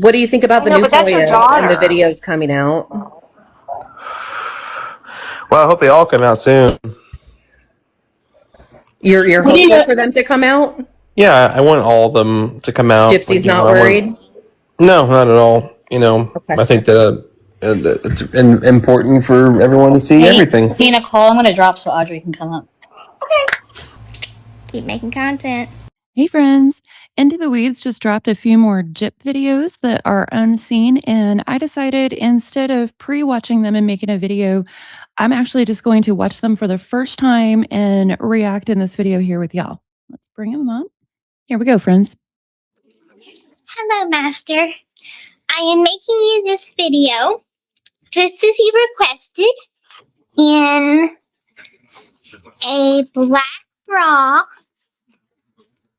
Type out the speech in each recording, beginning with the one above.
What do you think about the No, new but that's your FOIA and the daughter. videos coming out? Well, I hope they all come out soon. You're What do hopeful you for them to come out? Yeah, I want all of them to come out. Gypsy's I not want. worried? No, not at all. Okay. I think that it's important for everyone to see everything. Hey, Nicole, I'm going to drop so Audrey can come up. Keep making content. Hey friends, Into the Weeds just dropped a few more Gyp videos that are unseen, and I decided instead of pre-watching them and making a video, I'm actually just going to watch them for the first time and react in this video here with y'all. Let's bring them up. Here we go, friends. Hello, Master. I am making you this video just as you requested in a black bra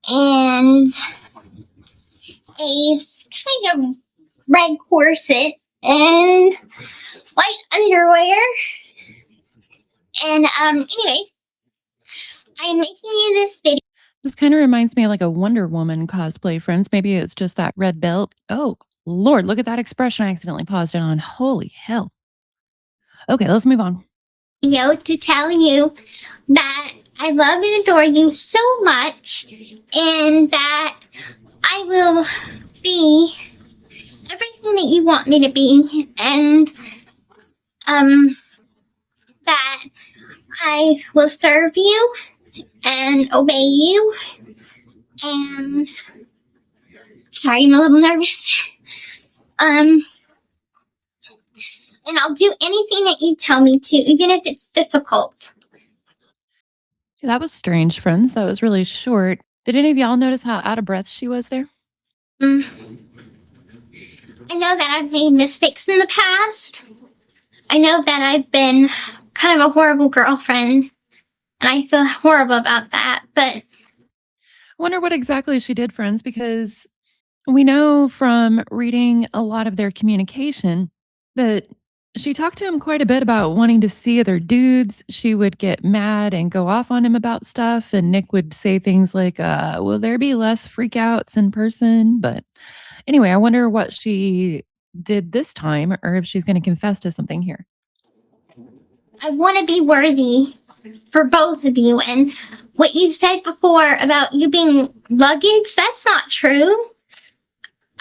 and a kind of red corset and white underwear. And anyway, I am making you this video. This kind of reminds me of like a Wonder Woman cosplay, friends. Maybe it's just that red belt. Oh, Lord, look at that expression I accidentally paused it on. Holy hell. Okay, let's move on. To tell you that I love and adore you so much, and that I will be everything that you want me to be, and that I will serve you and obey you. And sorry, I'm a little nervous. And I'll do anything that you tell me to, even if it's difficult. That was strange, friends. That was really short. Did any of y'all notice how out of breath she was there? I know that I've made mistakes in the past. I know that I've been kind of a horrible girlfriend, and I feel horrible about that, but I wonder what exactly she did, friends, because we know from reading a lot of their communication that she talked to him quite a bit about wanting to see other dudes. She would get mad and go off on him about stuff, and Nick would say things like, will there be less freakouts in person? But anyway, I wonder what she did this time, or if she's going to confess to something here. I want to be worthy for both of you. And what you said before about you being luggage, that's not true.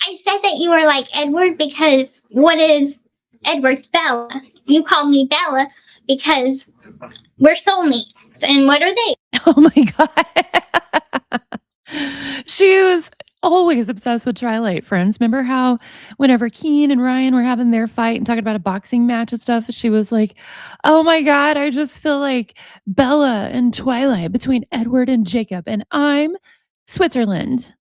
I said that you were like Edward because what is Edward's Bella? You call me Bella because we're soulmates. And what are they? Oh my God. She was always obsessed with Twilight, friends. Remember how whenever Keen and Ryan were having their fight and talking about a boxing match and stuff, she was like, oh my God, I just feel like Bella and Twilight between Edward and Jacob, and I'm Switzerland.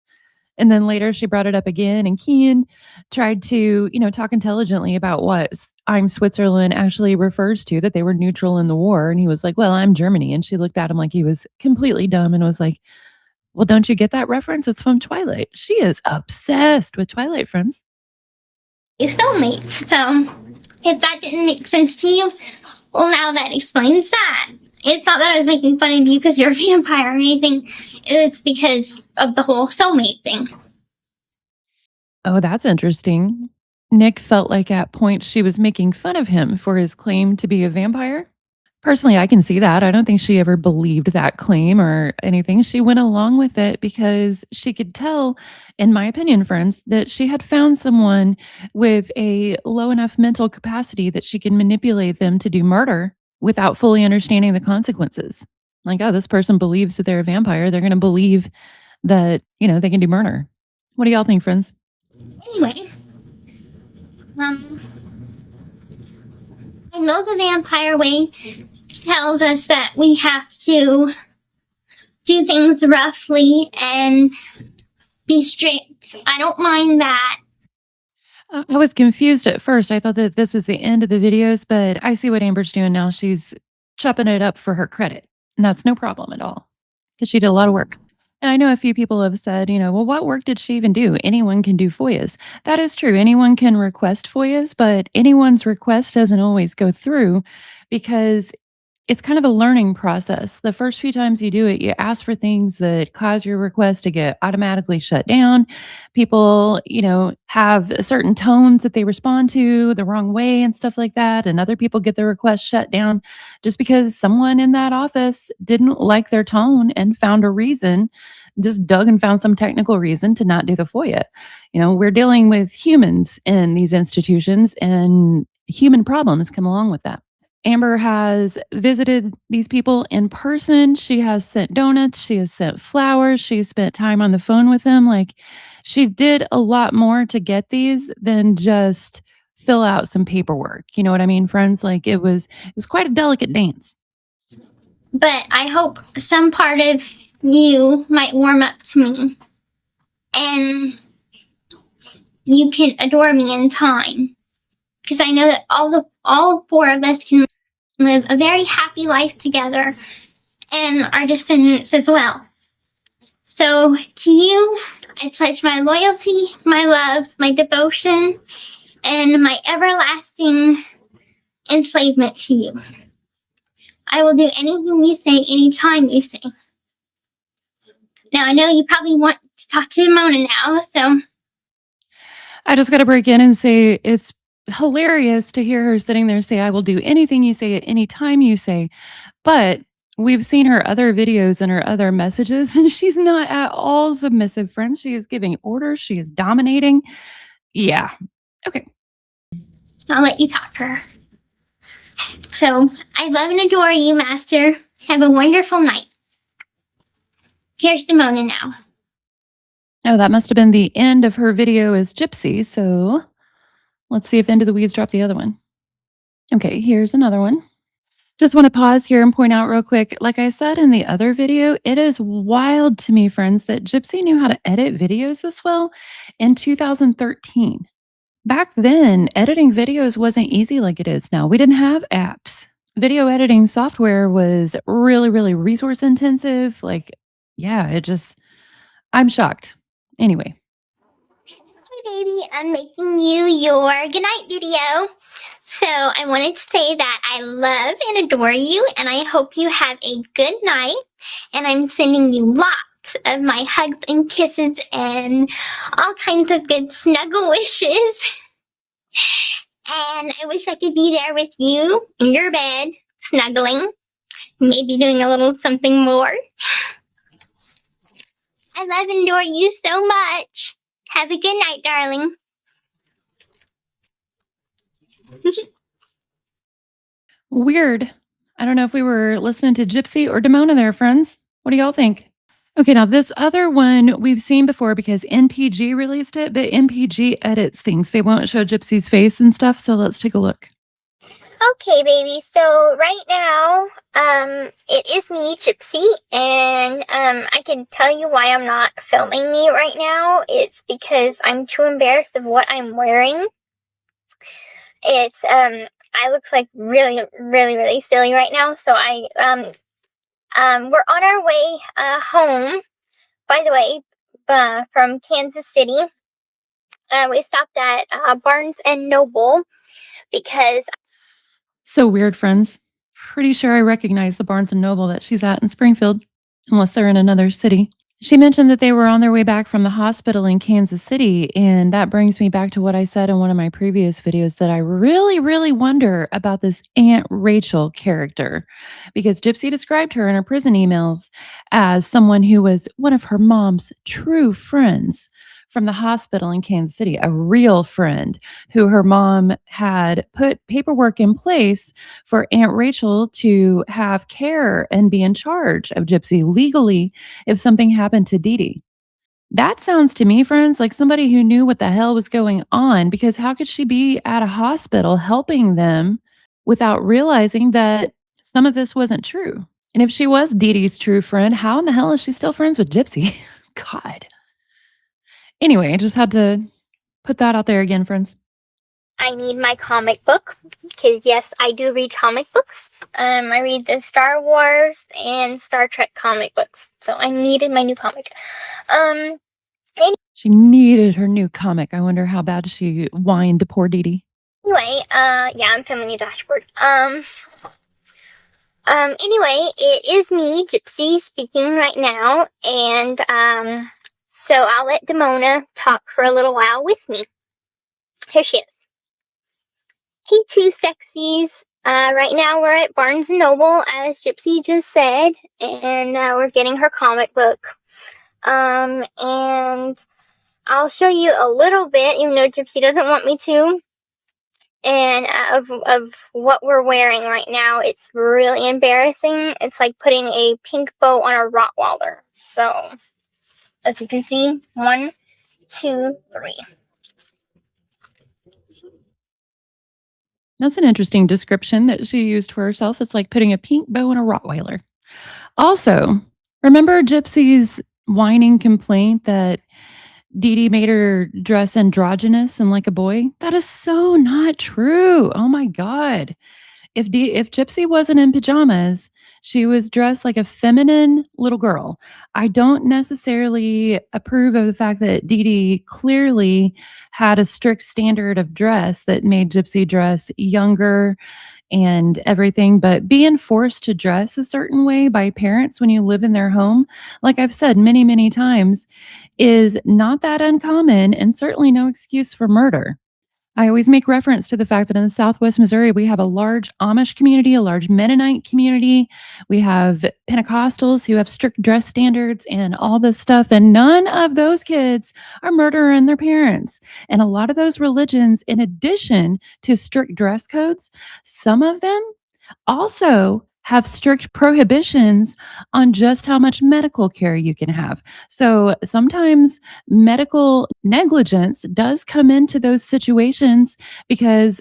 And then later she brought it up again, and Keen tried to, talk intelligently about what I'm Switzerland actually refers to, that they were neutral in the war. And he was like, well, I'm Germany. And she looked at him like he was completely dumb and was like, well, don't you get that reference? It's from Twilight. She is obsessed with Twilight, friends. Soulmates. So if that didn't make sense to you, well, now that explains that. It's not that I was making fun of you because you're a vampire or anything. It's because of the whole soulmate thing. Oh, that's interesting. Nick felt like at points she was making fun of him for his claim to be a vampire. Personally, I can see that. I don't think she ever believed that claim or anything. She went along with it because she could tell, in my opinion, friends, that she had found someone with a low enough mental capacity that she can manipulate them to do murder without fully understanding the consequences. Like, oh, this person believes that they're a vampire. They're going to believe that, they can do murder. What do y'all think, friends? Anyway, I know the vampire way tells us that we have to do things roughly and be strict. I don't mind that. I was confused at first. I thought that this was the end of the videos, but I see what Amber's doing now. She's chopping it up for her credit. And that's no problem at all, because she did a lot of work. And I know a few people have said, well, what work did she even do? Anyone can do FOIAs. That is true. Anyone can request FOIAs, but anyone's request doesn't always go through, because it's kind of a learning process. The first few times you do it, you ask for things that cause your request to get automatically shut down. People, have certain tones that they respond to the wrong way and stuff like that. And other people get their request shut down just because someone in that office didn't like their tone and found a reason, just dug and found some technical reason to not do the FOIA. We're dealing with humans in these institutions, and human problems come along with that. Amber has visited these people in person. She has sent donuts. She has sent flowers. She spent time on the phone with them. Like, she did a lot more to get these than just fill out some paperwork. You know what I mean, friends? Like, it was quite a delicate dance. But I hope some part of you might warm up to me, and you can adore me in time. Because I know that all four of us can live a very happy life together, and our descendants as well. So to you, I pledge my loyalty, my love, my devotion, and my everlasting enslavement to you. I will do anything you say, anytime you say. Now, I know you probably want to talk to Mona now, so I just got to break in and say it's hilarious to hear her sitting there say, I will do anything you say at any time you say. But we've seen her other videos and her other messages, and she's not at all submissive, friends. She is giving orders. She is dominating. Yeah. Okay. I'll let you talk to her. So, I love and adore you, Master. Have a wonderful night. Here's the Mona now. Oh, that must have been the end of her video as Gypsy. So let's see if Into the Weeds dropped the other one. Okay, here's another one. Just want to pause here and point out real quick. Like I said in the other video, it is wild to me, friends, that Gypsy knew how to edit videos this well in 2013. Back then, editing videos wasn't easy like it is now. We didn't have apps. Video editing software was really, really resource intensive. Like, yeah, I'm shocked. Anyway. Hey, baby, I'm making you your goodnight video. So I wanted to say that I love and adore you, and I hope you have a good night. And I'm sending you lots of my hugs and kisses and all kinds of good snuggle wishes. And I wish I could be there with you in your bed, snuggling, maybe doing a little something more. I love and adore you so much. Have a good night, darling. Weird. I don't know if we were listening to Gypsy or Demona there, friends. What do y'all think? Okay, now this other one we've seen before because NPG released it, but NPG edits things. They won't show Gypsy's face and stuff, so let's take a look. Okay, baby. So right now, it is me, Gypsy, and I can tell you why I'm not filming me right now. It's because I'm too embarrassed of what I'm wearing. It's I look like really, really, really silly right now. So we're on our way home. By the way, from Kansas City, we stopped at Barnes and Noble because. So weird, friends. Pretty sure I recognize the Barnes & Noble that she's at in Springfield, unless they're in another city. She mentioned that they were on their way back from the hospital in Kansas City, and that brings me back to what I said in one of my previous videos that I really, really wonder about this Aunt Rachel character, because Gypsy described her in her prison emails as someone who was one of her mom's true friends from the hospital in Kansas City, a real friend who her mom had put paperwork in place for Aunt Rachel to have care and be in charge of Gypsy legally if something happened to Dee Dee. That sounds to me, friends, like somebody who knew what the hell was going on, because how could she be at a hospital helping them without realizing that some of this wasn't true? And if she was Dee Dee's true friend, how in the hell is she still friends with Gypsy? God. Anyway, I just had to put that out there again, friends. I need my comic book, because yes, I do read comic books. I read the Star Wars and Star Trek comic books, so I needed my new comic. She needed her new comic. I wonder how bad she whined to poor Dee Dee. Anyway, yeah, I'm filming the dashboard. Anyway, it is me, Gypsy, speaking right now, and, so I'll let Demona talk for a little while with me. Here she is. Hey, two sexies. Right now we're at Barnes & Noble, as Gypsy just said, and, we're getting her comic book. And I'll show you a little bit, even though Gypsy doesn't want me to. And of what we're wearing right now. It's really embarrassing. It's like putting a pink bow on a Rottweiler. So, as you can see, 1, 2, 3. That's an interesting description that she used for herself. It's like putting a pink bow on a Rottweiler. Also, remember Gypsy's whining complaint that Dee Dee made her dress androgynous and like a boy? That is so not true. Oh my God. If Gypsy wasn't in pajamas, she was dressed like a feminine little girl. I don't necessarily approve of the fact that Dee Dee clearly had a strict standard of dress that made Gypsy dress younger and everything, but being forced to dress a certain way by parents when you live in their home, like I've said many, many times, is not that uncommon and certainly no excuse for murder. I always make reference to the fact that in the Southwest Missouri, we have a large Amish community, a large Mennonite community. We have Pentecostals who have strict dress standards and all this stuff. And none of those kids are murdering their parents. And a lot of those religions, in addition to strict dress codes, some of them also have strict prohibitions on just how much medical care you can have. So sometimes medical negligence does come into those situations because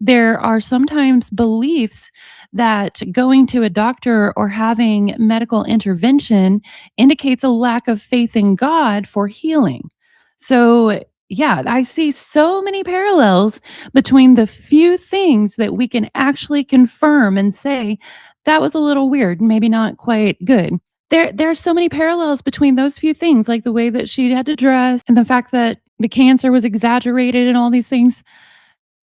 there are sometimes beliefs that going to a doctor or having medical intervention indicates a lack of faith in God for healing. So, yeah, I see so many parallels between the few things that we can actually confirm and say that was a little weird, maybe not quite good. There are so many parallels between those few things, like the way that she had to dress and the fact that the cancer was exaggerated and all these things.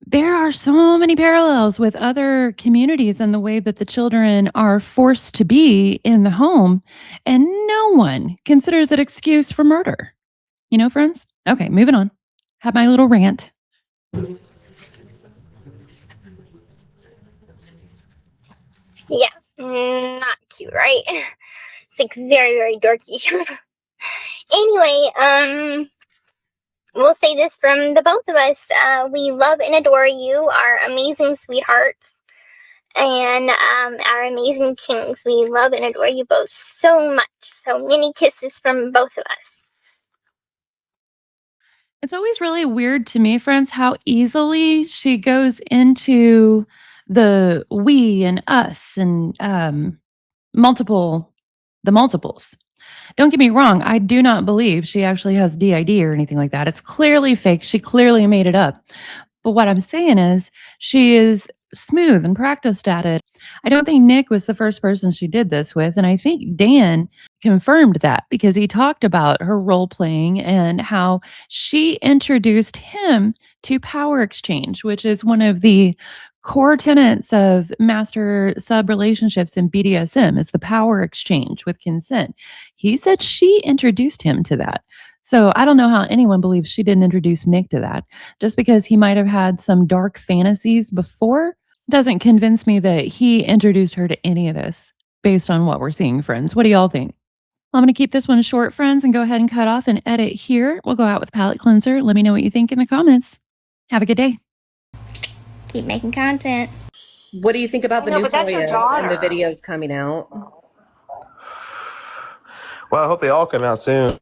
There are so many parallels with other communities and the way that the children are forced to be in the home, and no one considers it excuse for murder. You know, friends? Okay, moving on. Have my little rant. Yeah, not cute, right? It's like very, very dorky. Anyway, we'll say this from the both of us. We love and adore you, our amazing sweethearts, and our amazing kings. We love and adore you both so much. So many kisses from both of us. It's always really weird to me, friends, how easily she goes into the we and us and multiples. Don't get me wrong, I do not believe she actually has DID or anything like that. It's clearly fake. She clearly made it up. But what I'm saying is she is smooth and practiced at it. I don't think Nick was the first person she did this with. And I think Dan confirmed that because he talked about her role playing and how she introduced him to power exchange, which is one of the core tenets of master sub relationships in BDSM is the power exchange with consent. He said she introduced him to that. So I don't know how anyone believes she didn't introduce Nick to that. Just because he might have had some dark fantasies before doesn't convince me that he introduced her to any of this based on what we're seeing, friends. What do y'all think? I'm going to keep this one short, friends, and go ahead and cut off and edit here. We'll go out with palette cleanser. Let me know what you think in the comments. Have a good day. Keep making content. What do you think about the new but that's your FOIA and the daughter. videos coming out? Well, I hope they all come out soon.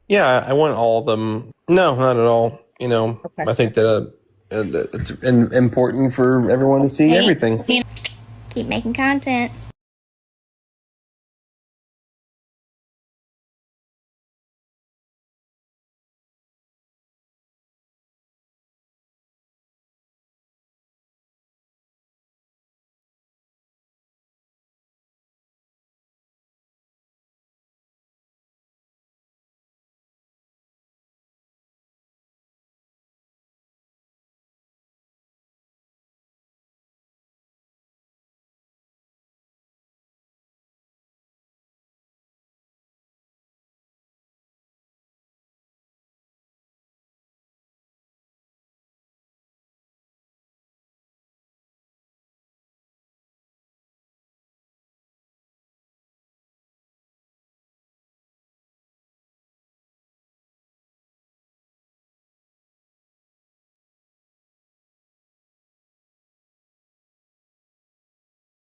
Yeah, I want all of them. No, not at all. You know, Okay. I think that it's important for everyone to see everything. Keep making content.